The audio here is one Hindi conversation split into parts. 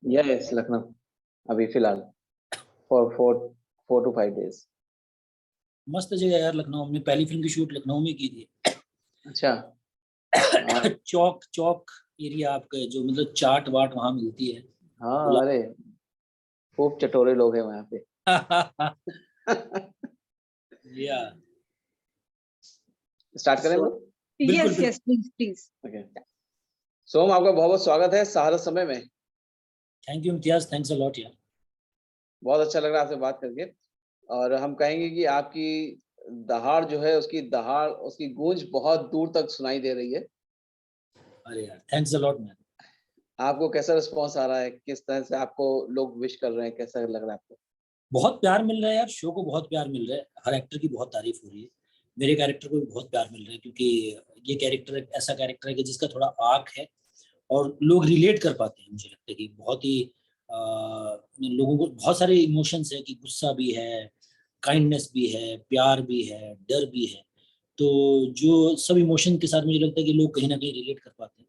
यस, लखनऊ अभी फिलहाल फॉर 4 to 5 days। मस्त जगह यार लखनऊ। हमने पहली फिल्म की शूट लखनऊ में की थी। अच्छा। हाँ चौक चौक एरिया आपका, जो मतलब चाट वाट वहां मिलती है। हाँ, अरे खूब चटोरे लोग हैं वहाँ पे। या स्टार्ट करें हम लोग? बिल्कुल यस यस प्लीज। ओके। सोम, आपका बहुत बहुत स्वागत है सहारस समय में। Thank you Imtiaz, thanks a lot यार। बहुत अच्छा लग रहा है आपसे बात करके। और हम कहेंगे कि आपकी दहाड़ जो है, उसकी गूंज बहुत दूर तक सुनाई दे रही है। अरे यार थैंक्स अ लॉट मैन। आपको कैसा रिस्पांस आ रहा है? किस तरह से आपको लोग विश कर रहे हैं? कैसा लग रहा है आपको? बहुत प्यार मिल रहा है यार, शो को बहुत प्यार मिल रहा है। हर एक्टर की बहुत तारीफ हो रही है। मेरे कैरेक्टर को भी बहुत प्यार मिल रहा है, क्योंकि ये कैरेक्टर एक ऐसा कैरेक्टर है कि जिसका थोड़ा आर्क है और लोग रिलेट कर पाते हैं। मुझे लगता है कि बहुत ही लोगों को बहुत सारे इमोशंस है, कि गुस्सा भी है, काइंडनेस भी है, प्यार भी है, डर भी है। तो जो सब इमोशन के साथ मुझे लगता है कि लोग कहीं ना कहीं रिलेट कर पाते हैं।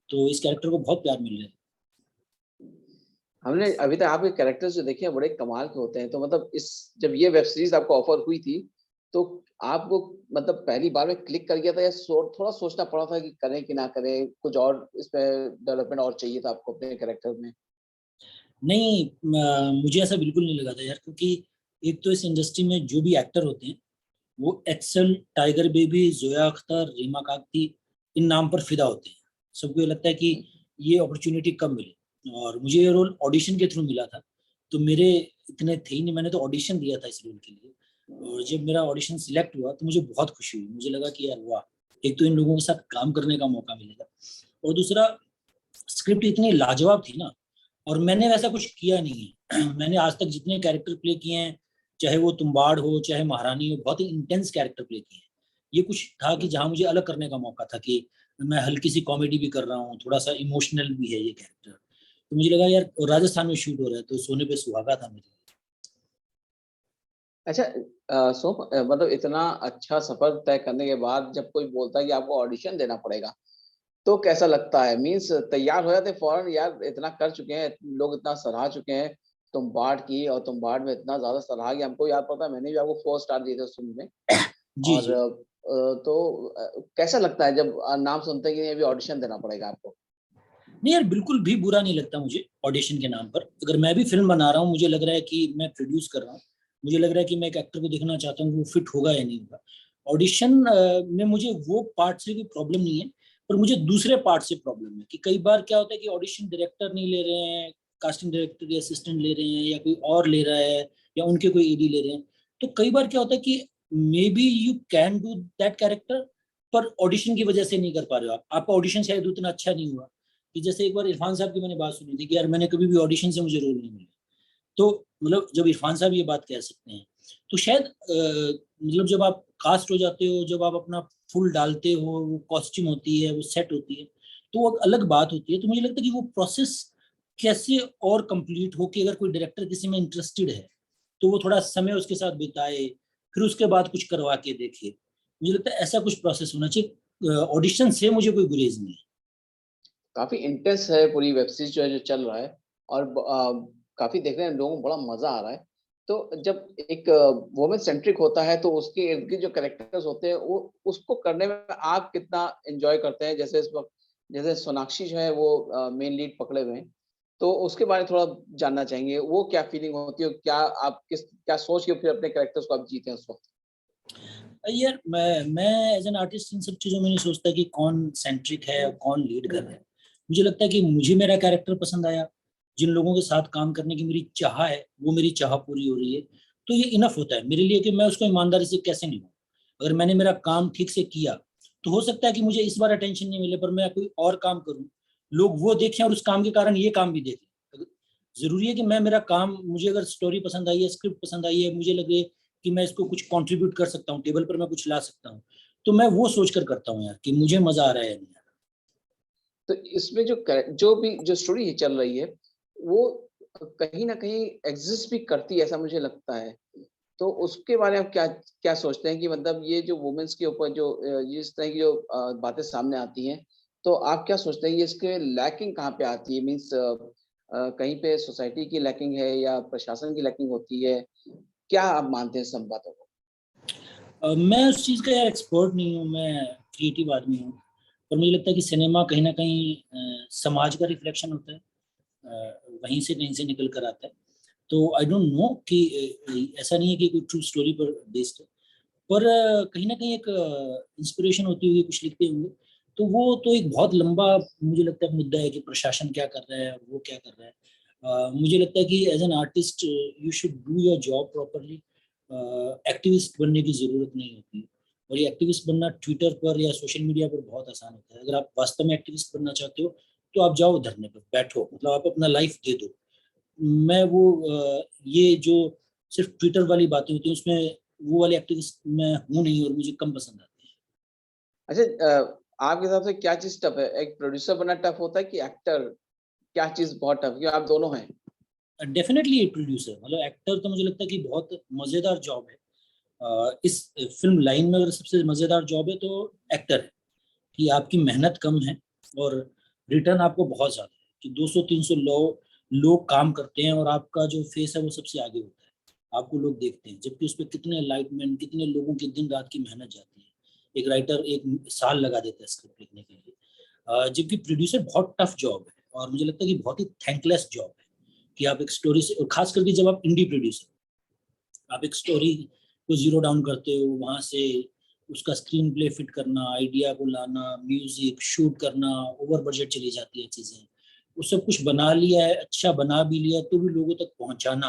तो इस कैरेक्टर को बहुत प्यार मिल रहा है। हमने अभी तक आपके कैरेक्टर्स जो देखे हैं बड़े कमाल के होते हैं। तो मतलब इस जब ये वेब सीरीज आपको ऑफर हुई थी, तो आपको मतलब पहली बार में क्लिक कर गया था, या थोड़ा सोचना पड़ा था कि करें कि ना करें, कुछ और इसमें डेवलपमेंट और चाहिए था आपको अपने कैरेक्टर में? नहीं, मुझे ऐसा बिल्कुल नहीं लगा था यार, क्योंकि एक तो इस इंडस्ट्री में जो भी एक्टर होते हैं वो Excel, Tiger Baby, Zoya Akhtar, Reema Kagti, इन नाम पर फिदा होते हैं। सबको ये लगता है कि ये अपॉर्चुनिटी कब मिले, और मुझे ये रोल ऑडिशन के थ्रू मिला था। तो मेरे इतने थे ही नहीं, मैंने तो ऑडिशन दिया था इस रोल के लिए। और जब मेरा ऑडिशन सिलेक्ट हुआ तो मुझे बहुत खुशी हुई। मुझे लगा कि यार वाह, एक तो इन लोगों के साथ काम करने का मौका मिलेगा, और दूसरा स्क्रिप्ट इतनी लाजवाब थी ना। और मैंने वैसा कुछ किया नहीं है। मैंने आज तक जितने कैरेक्टर प्ले किए हैं, चाहे वो तुम्बाड़ हो चाहे महारानी हो, बहुत ही इंटेंस कैरेक्टर प्ले किए हैं। ये कुछ था कि जहाँ मुझे अलग करने का मौका था, कि मैं हल्की सी कॉमेडी भी कर रहा हूँ, थोड़ा सा इमोशनल भी है ये कैरेक्टर। तो मुझे लगा यार, राजस्थान में शूट हो रहा है तो सोने पे सुहागा था मेरे लिए। अच्छा। सो मतलब इतना अच्छा सफर तय करने के बाद जब कोई बोलता है कि आपको ऑडिशन देना पड़ेगा, तो कैसा लगता है? मीन्स तैयार हो जाते फौरन, यार इतना कर चुके हैं लोग, इतना सराह चुके हैं तुम बाढ़ की, और तुम बाढ़ में इतना ज्यादा सराहा कि हमको याद पड़ता है मैंने भी आपको 4 स्टार दिए थे उस फिल्म में। जी और जी। तो कैसा लगता है जब नाम सुनते हैं कि अभी ऑडिशन देना पड़ेगा आपको? नहीं यार, बिल्कुल भी बुरा नहीं लगता मुझे ऑडिशन के नाम पर। अगर मैं भी फिल्म बना रहा हूँ, मुझे लग रहा है कि मैं प्रोड्यूस कर रहा हूँ, मुझे लग रहा है कि मैं एक एक्टर को देखना चाहता हूँ वो फिट होगा या नहीं होगा। ऑडिशन में मुझे वो पार्ट से कोई प्रॉब्लम नहीं है, पर मुझे दूसरे पार्ट से प्रॉब्लम है। कि कई बार क्या होता है कि ऑडिशन डायरेक्टर नहीं ले रहे हैं, कास्टिंग डायरेक्टर के असिस्टेंट ले रहे हैं, या कोई और ले रहा है, या उनके कोई एडी ले रहे हैं। तो कई बार क्या होता है कि may be you can do that character, पर ऑडिशन की वजह से नहीं कर पा रहे हो आप। आपका ऑडिशन शायद उतना अच्छा नहीं हुआ। कि जैसे एक बार इरफान साहब की मैंने बात सुनी थी कि यार मैंने कभी भी ऑडिशन से मुझे रोल नहीं मिला। तो मतलब जब इरफान साहब ये बात कह सकते हैं, तो शायद मतलब जब आप कास्ट हो जाते हो, जब आप अपना फुल डालते हो, वो कॉस्ट्यूम होती है, वो सेट होती है, तो वो अलग बात होती है। तो मुझे लगता है कि वो प्रोसेस कैसे और कंप्लीट हो, कि अगर कोई डायरेक्टर किसी में इंटरेस्टेड है तो वो थोड़ा समय उसके साथ बिताए, फिर उसके बाद कुछ करवा के देखे। मुझे लगता है ऐसा कुछ प्रोसेस होना चाहिए। ऑडिशन से मुझे कोई गुरेज नहीं है। काफी इंटेंस है पूरी वेब सीरीज जो है, जो चल रहा है। और काफी देखने में लोगों को बड़ा मजा आ रहा है। तो जब एक वुमेन सेंट्रिक होता है, तो उसके इर्द गिर्द जो कैरेक्टर्स होते हैं, वो उसको करने में आप कितना एंजॉय करते हैं? जैसे इस वक्त जैसे सोनाक्षी जो है वो मेन लीड पकड़े हुए हैं, तो उसके बारे में थोड़ा जानना चाहेंगे। वो क्या फीलिंग होती है? क्या आप क्या सोच के फिर अपने कैरेक्टर्स को आप जीते हैं उस वक्त? यार मैं एज एन आर्टिस्ट इन सब चीजों में नहीं सोचता कि कौन सेंट्रिक है और कौन लीड कर रहा है। मुझे लगता है कि मुझे मेरा कैरेक्टर पसंद आया, जिन लोगों के साथ काम करने की मेरी चाह है वो मेरी चाह पूरी हो रही है, तो ये इनफ होता है मेरे लिए कि मैं उसको ईमानदारी से कैसे निभाऊं। अगर मैंने मेरा काम ठीक से किया, तो हो सकता है कि मुझे इस बार अटेंशन नहीं मिले, पर मैं कोई और काम करूं, लोग वो देखें और उस काम के कारण ये काम भी देखें। जरूरी है कि मैं मेरा काम, मुझे अगर स्टोरी पसंद आई है, स्क्रिप्ट पसंद आई है, मुझे लगे कि मैं इसको कुछ कंट्रीब्यूट कर सकता हूँ, टेबल पर मैं कुछ ला सकता हूँ, तो मैं वो सोच कर करता हूँ यार, कि मुझे मजा आ रहा है या नहीं आ रहा। तो इसमें जो भी जो स्टोरी चल रही है, वो कहीं ना कहीं एग्जिस्ट भी करती है, ऐसा मुझे लगता है। तो उसके बारे में आप क्या क्या सोचते हैं कि मतलब ये जो वुमेन्स के ऊपर जो इस तरह की जो बातें सामने आती हैं, तो आप क्या सोचते हैं ये इसके लैकिंग कहाँ पे आती है? मीन्स कहीं पे सोसाइटी की लैकिंग है या प्रशासन की लैकिंग होती है? क्या आप मानते हैं सब बातों को? मैं उस चीज़ का यार एक्सपर्ट नहीं हूँ, मैं क्रिएटिव आदमी हूँ। पर मुझे लगता है कि सिनेमा कहीं न कहीं समाज का रिफ्लेक्शन होता है। वहीं से कहीं से निकल कर आता है। तो आई डोंट नो कि ऐसा नहीं है कि कोई ट्रू स्टोरी पर बेस्ड है। पर कहीं न कहीं एक इंस्पिरेशन होती होगी, कुछ लिखते होंगे। तो वो तो एक बहुत लंबा मुझे लगता है मुद्दा है कि प्रशासन क्या कर रहा है और वो क्या कर रहा है। मुझे लगता है कि as an artist you should do your job properly. Activist बनने की ज़रूरत नहीं होती है। और ये एक्टिविस्ट बनना ट्विटर पर या सोशल मीडिया पर बहुत आसान होता है। अगर आप वास्तव में एक्टिविस्ट बनना चाहते हो, तो आप जाओ धरने पर, बैठो, मतलब आप अपना लाइफ दे दो। मैं वो ये जो सिर्फ़ ट्विटर वाली बातें होती हैं, उसमें वो वाले एक्टिविस्ट मैं हूँ नहीं और मुझे कम पसंद आते हैं। अच्छा, आपके हिसाब से क्या चीज़ टफ़ है? एक प्रोड्यूसर बनना टफ़ होता है कि एक्टर? क्या चीज़ बहुत टफ़ है? क्योंकि आप दोनों हैं। डेफ़िनेटली एक प्रोड्यूसर, मतलब एक्टर तो मुझे लगता है कि बहुत मज़ेदार जॉब है। इस फ़िल्म लाइन में अगर सबसे मज़ेदार जॉब है तो एक्टर है, कि आपकी मेहनत कम है और रिटर्न आपको बहुत ज़्यादा है, कि 200-300 लोग काम करते हैं और आपका जो फ़ेस है वो सबसे आगे होता है। आपको लोग देखते हैं, जबकि उसपे कितने लाइटमैन, कितने लोगों की दिन-रात की मेहनत जाती है। एक राइटर 1 साल लगा देता है स्क्रिप्ट लिखने के लिए। जबकि प्रोड्यूसर बहुत टफ जॉब है और मुझे लगता है कि बहुत ही थैंकलेस जॉब है, कि आप एक स्टोरी से, और ख़ास करके जब आप इंडी प्रोड्यूसर, आप एक स्टोरी को ज़ीरो डाउन करते हो, वहाँ से उसका स्क्रीन प्ले फिट करना, आइडिया को लाना, म्यूज़िक, शूट करना, ओवर बजट चली जाती है चीज़ें। वो सब कुछ बना लिया है, अच्छा बना भी लिया है, तो भी लोगों तक पहुँचाना,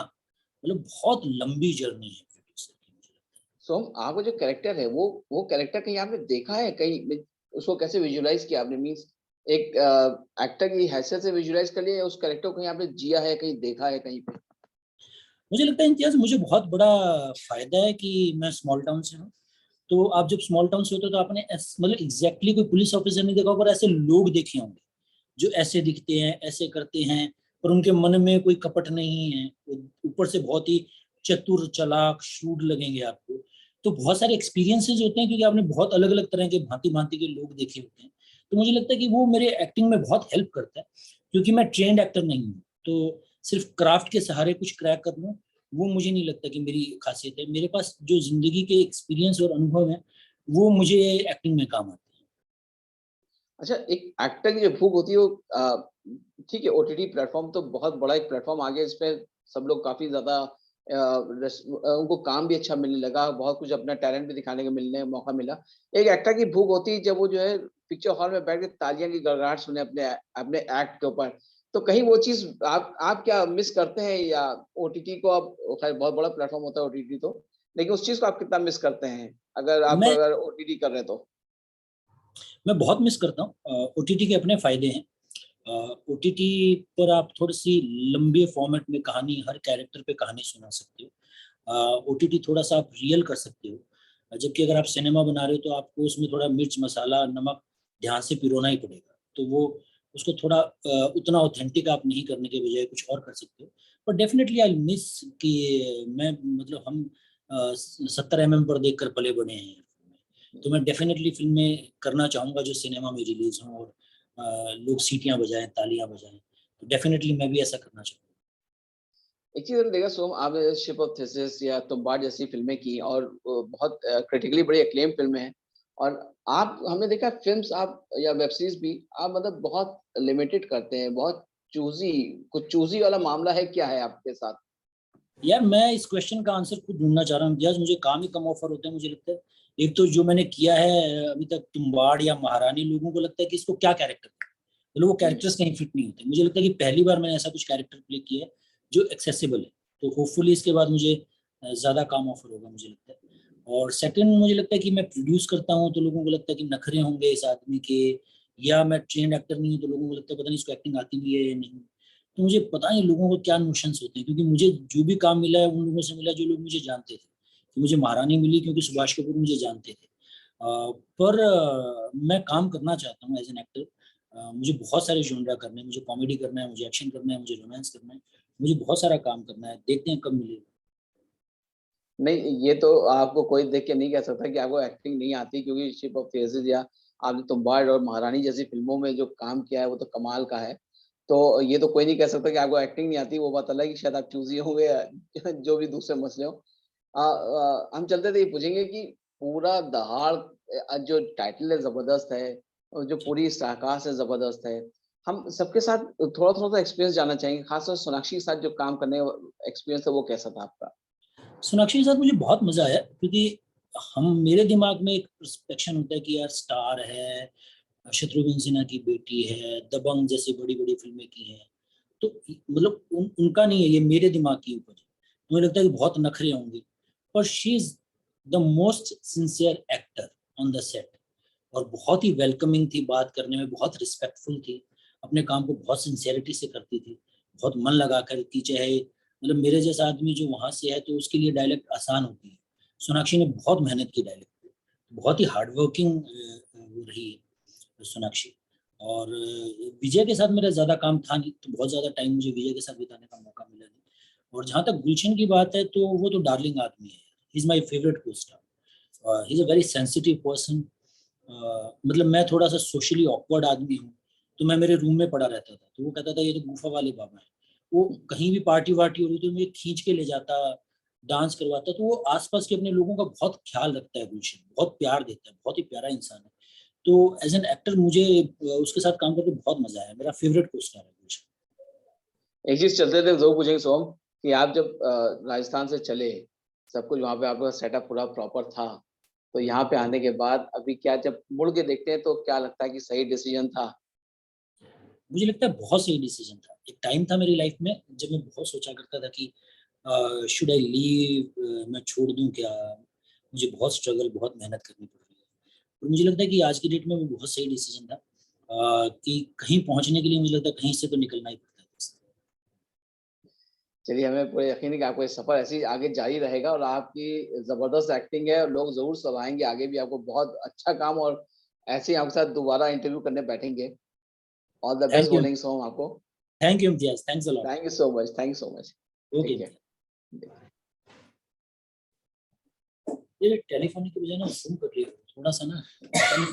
मतलब बहुत लंबी जर्नी है प्रोड्यूसर की, मुझे लगता है। सो आपका जो कैरेक्टर है वो कैरेक्टर कहीं आपने देखा है कहीं में? उसको कैसे विजुअलाइज़ किया आपने? मीन्स एक एक्टर की हैसियत से विजुअलाइज़ कर लिया या उस कैरेक्टर को कहीं आपने जिया है, कहीं देखा है कहीं पे? मुझे लगता है इम्तियाज़, मुझे बहुत बड़ा फ़ायदा है कि मैं स्मॉल टाउन से हूँ। तो आप जब स्मॉल टाउन से होते हो तो आपने मतलब एग्ज़ैक्टली कोई पुलिस ऑफ़िसर नहीं देखा होगा, पर ऐसे लोग देखे होंगे, जो ऐसे दिखते हैं, ऐसे करते हैं, पर उनके मन में कोई कपट नहीं है। वो ऊपर से बहुत ही चतुर, चालाक, shrewd लगेंगे आपको। तो बहुत सारे एक्सपीरियंसेस होते हैं, क्योंकि आपने बहुत अलग-अलग तरह के भाँति-भाँति के लोग देखे होते हैं। तो मुझे लगता है कि वो मेरे एक्टिंग में बहुत हेल्प करता है, क्योंकि मैं ट्रेन्ड एक्टर नहीं हूँ। तो सिर्फ़ क्राफ्ट के सहारे कुछ क्रैक कर लूँ, वो मुझे नहीं लगता कि मेरी ख़ासियत है। मेरे पास जो ज़िंदगी के एक्सपीरियंस और अनुभव हैं, वो मुझे एक्टिंग में काम आते हैं। अच्छा, एक एक्टर की जो भूख होती है वो ठीक है, ओटीटी प्लेटफ़ॉर्म तो बहुत बड़ा एक प्लेटफ़ॉर्म आ गया, इसपे सब लोग काफ़ी ज़्यादा उनको काम भी अच्छा मिलने लगा, बहुत कुछ अपना टैलेंट भी दिखाने का मिलने का मौका मिला। एक एक्टर की भूख होती है जब वो जो है पिक्चर हॉल में बैठ के तालियाँ की गड़गड़ाहट सुने अपने अपने एक्ट के ऊपर। तो कहीं वो चीज़ आप क्या मिस करते हैं या ओटीटी को आप खैर बहुत बड़ा प्लेटफ़ॉर्म होता है ओटीटी तो, लेकिन उस चीज़ को आप कितना मिस करते हैं? मैं अगर ओटीटी कर रहे हैं तो? मैं बहुत मिस करता हूँ। ओटीटी के अपने फ़ायदे हैं। ओटीटी पर आप थोड़ी-सी लंबे फॉर्मेट में कहानी, हर कैरेक्टर पे कहानी सुना सकते हो। ओटीटी थोड़ा-सा आप रियल कर सकते हो। जबकि अगर आप सिनेमा बना रहे हो, तो आपको उसमें थोड़ा मिर्च, मसाला, नमक ध्यान से पिरोना ही पड़ेगा। तो वो उसको थोड़ा उतना ऑथेंटिक आप नहीं करने के बजाय कुछ और कर सकते हो। But definitely I will miss कि मैं, मतलब हम 70 एमएम पर देखकर पले-बड़े हैं। तो मैं डेफिनिटली फ़िल्में करना चाहूँगा जो सिनेमा में रिलीज़ हों और लोग सीटियाँ बजाएँ, तालियाँ बजाएँ। तो डेफिनिटली मैं भी ऐसा करना चाहूँगा। एक चीज़ मैंने देखा सोम, आपने शिप ऑफ थेसिस या तुम्बाड जैसी फ़िल्में की और बहुत क्रिटिकली बड़ी एक्लेम फ़िल्में हैं और आप हमने देखा फ़िल्म्स आप या वेब सीरीज़ भी आप मतलब बहुत लिमिटेड करते हैं, बहुत चूज़ी कुछ चूज़ी वाला मामला है, क्या है आपके साथ? यार, मैं इस क्वेश्चन का आंसर खुद ढूँढना चाह रहा हूँ इम्तियाज़, मुझे काम ही कम ऑफ़र होते हैं, मुझे लगता है। एक तो जो मैंने किया है अभी तक तुम्बाड़ या महारानी, लोगों को लगता है कि इसको क्या कैरेक्टर, मतलब वो हुँ। कैरेक्टर्स कहीं फिट नहीं होते। मुझे लगता है कि पहली बार मैंने ऐसा कुछ कैरेक्टर प्ले किया है जो एक्सेसिबल है। तो होपफुली इसके बाद मुझे ज़्यादा काम ऑफ़र होगा, मुझे लगता है। और सेकंड, मुझे लगता है कि मैं प्रोड्यूस करता हूँ, तो लोगों को लगता है कि नखरे होंगे इस आदमी के, या मैं ट्रेन्ड एक्टर नहीं हूँ, तो लोगों को लगता है पता नहीं इसको एक्टिंग आती भी है या नहीं। तो मुझे पता नहीं लोगों को क्या नोशंस होते हैं, क्योंकि मुझे जो भी काम मिला है उन लोगों से मिला जो लोग मुझे जानते थे। कि मुझे महारानी मिली क्योंकि सुभाष कपूर मुझे जानते थे। पर मैं काम करना चाहता हूँ एज़ एन एक्टर। मुझे बहुत सारे जॉनरा करने हैं, मुझे कॉमेडी करना है, मुझे एक्शन करना है, मुझे रोमांस करना है, मुझे बहुत सारा काम करना है। देखते हैं कब मिलेगा। नहीं, ये तो आपको कोई देख के नहीं कह सकता कि आपको एक्टिंग नहीं आती, क्योंकि शिप ऑफ थेसिस या आपने तुम्बाड़ और महारानी जैसी फ़िल्मों में जो काम किया है, वो तो कमाल का है। तो ये तो कोई नहीं कह सकता कि आपको एक्टिंग नहीं आती, वो बात अलग है कि शायद आप चूज़ी होंगे या जो भी दूसरे मसले हों। हम चलते थे ये पूछेंगे कि पूरा दहाड़ जो टाइटल है ज़बरदस्त है और जो जी। पूरी स्टारकास्ट है ज़बरदस्त है। हम सबके साथ थोड़ा-थोड़ा सा एक्सपीरियंस जानना चाहेंगे, ख़ासतौर से सोनाक्षी के साथ जो काम करने का एक्सपीरियंस है वो कैसा था आपका? सोनाक्षी के साथ मुझे बहुत मज़ा आया क्योंकि हम मेरे दिमाग में एक पर्सपेक्शन होता है कि यार स्टार है, शत्रुघ्न सिन्हा की बेटी है, दबंग जैसी बड़ी-बड़ी फ़िल्में की हैं। तो मतलब उनका नहीं है, ये मेरे दिमाग की उपज है। मुझे लगता है कि बहुत नखरे होंगे, पर she is the most sincere actor on the set और बहुत ही वेलकमिंग थी, बात करने में बहुत रिस्पेक्टफुल थी, अपने काम को बहुत सिंसियरिटी से करती थी, बहुत मन लगाकर की, चाहे मतलब मेरे जैसा आदमी जो वहाँ से है तो उसके लिए डायलेक्ट आसान होती है। सोनाक्षी ने बहुत मेहनत की डायलेक्ट पे, बहुत ही हार्ड वर्किंग वो रही सोनाक्षी। और विजय के साथ मेरा ज़्यादा काम था नहीं, तो बहुत ज़्यादा टाइम मुझे विजय के साथ बिताने का मौका मिला नहीं। और जहाँ तक गुलशन की बात है, तो वो तो डार्लिंग आदमी है। He is my favourite co-star. He is a very sensitive person. मतलब मैं थोड़ा-सा सोशली ऑकवर्ड आदमी हूँ, तो मैं मेरे रूम में पड़ा रहता था। तो वो कहता था, "ये तो गुफा वाले बाबा हैं।" वो कहीं भी पार्टी-वार्टी हो रही थी, तो मुझे खींच के ले जाता, डांस करवाता। तो वो आस-पास के अपने लोगों का बहुत ख़्याल रखता है गुलशन, बहुत प्यार देता है, बहुत ही प्यारा इंसान है। तो एज़ एन एक्टर मुझे उसके साथ काम करके बहुत मज़ा आया। मेरा फेवरेट को-स्टार है गुलशन। एक चीज़ चलते थे ज़रूर पूछेंगे सोम कि आप जब राजस्थान से चले, सब कुछ वहाँ पे आपका सेटअप पूरा प्रॉपर था, तो यहाँ पे आने के बाद अभी क्या जब मुड़ के देखते हैं तो क्या लगता है कि सही डिसीज़न था? मुझे लगता है बहुत सही डिसीज़न था। एक टाइम था मेरी लाइफ़ में जब मैं बहुत सोचा करता था कि शुड आई लीव, मैं छोड़ दूँ क्या? मुझे बहुत स्ट्रगल, बहुत मेहनत करनी पड़ रही है। और मुझे लगता है कि आज की डेट में वो बहुत सही डिसीज़न था, कि कहीं पहुँचने के लिए मुझे लगता है कहीं से तो निकलना ही पड़ता है। चलिए, हमें पूरा यकीन है कि आपका ये सफ़र ऐसे ही आगे जारी रहेगा और आपकी ज़बरदस्त एक्टिंग है और लोग ज़रूर सराहेंगे आगे भी आपको बहुत अच्छा काम और ऐसे ही आपके साथ दोबारा इंटरव्यू करने बैठेंगे। All the best thank you. बोलेंगे सोम आपको। Thank you Imtiaz, thanks a lot. Thank you so much. Okay take Imtiaz. Care. ये टेलीफ़ोन की बजाय ना ज़ूम कर लिया करो, थोड़ा-सा ना टेलीफ़ोन